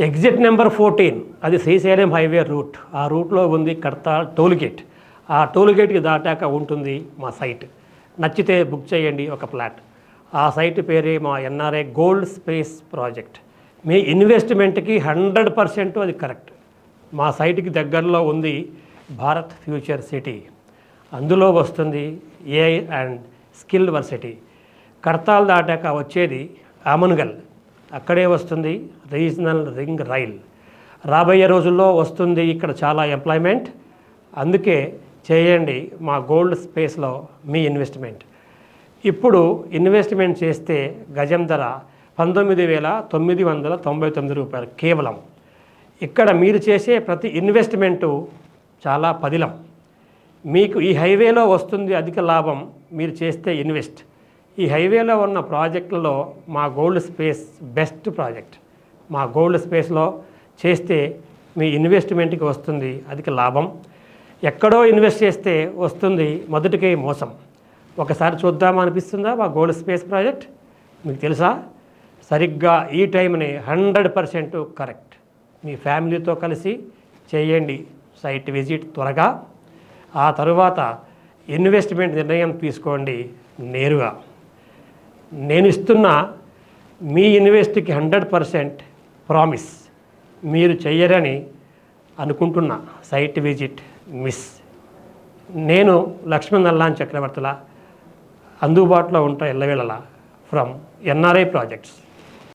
Exit number 14 అది Srisailam highway route. ఆ రూట్లో ఉంది కడతాల్ టోల్గేట్. ఆ టోల్గేట్కి దాటాక ఉంటుంది మా సైట్. నచ్చితే బుక్ చేయండి ఒక ఫ్లాట్. ఆ సైట్ పేరే మా ఎన్ఆర్ఐ గోల్డ్ స్పేస్ ప్రాజెక్ట్. మీ ఇన్వెస్ట్మెంట్కి 100% అది కరెక్ట్. మా సైట్కి దగ్గరలో ఉంది భారత్ ఫ్యూచర్ సిటీ. అందులో వస్తుంది AI and skill varsity. Kadthal దాటాక వచ్చేది ఆమన్గల్, అక్కడే వస్తుంది రీజనల్ రింగ్ రైల్. రాబోయే రోజుల్లో వస్తుంది ఇక్కడ చాలా ఎంప్లాయ్మెంట్. అందుకే చేయండి మా గోల్డ్ స్పేస్లో మీ ఇన్వెస్ట్మెంట్. ఇప్పుడు ఇన్వెస్ట్మెంట్ చేస్తే గజం ధర 19,999 రూపాయలు కేవలం. ఇక్కడ మీరు చేసే ప్రతి ఇన్వెస్ట్మెంటు చాలా పదిలం. మీకు ఈ హైవేలో వస్తుంది అధిక లాభం మీరు చేస్తే ఇన్వెస్ట్. ఈ హైవేలో ఉన్న ప్రాజెక్టులలో మా గోల్డ్ స్పేస్ బెస్ట్ ప్రాజెక్ట్. మా గోల్డ్ స్పేస్లో చేస్తే మీ ఇన్వెస్ట్మెంట్కి వస్తుంది అధిక లాభం. ఎక్కడో ఇన్వెస్ట్ చేస్తే వస్తుంది మొదటికే మోసం. ఒకసారి చూద్దామా అనిపిస్తుందా మా గోల్డ్ స్పేస్ ప్రాజెక్ట్? మీకు తెలుసా, సరిగ్గా ఈ టైంని 100% కరెక్ట్. మీ ఫ్యామిలీతో కలిసి చేయండి సైట్ విజిట్ త్వరగా. ఆ తరువాత ఇన్వెస్ట్మెంట్ నిర్ణయం తీసుకోండి నేరుగా. నేను ఇస్తున్న మీ ఇన్వెస్ట్కి 100% ప్రామిస్. మీరు చెయ్యరని అనుకుంటున్న సైట్ విజిట్ మిస్. నేను లక్ష్మణ్ అల్లాన్ చక్రవర్తుల అందుబాటులో ఉంటా ఎల్లవేళలా ఫ్రమ్ ఎన్ఆర్ఐ ప్రాజెక్ట్స్.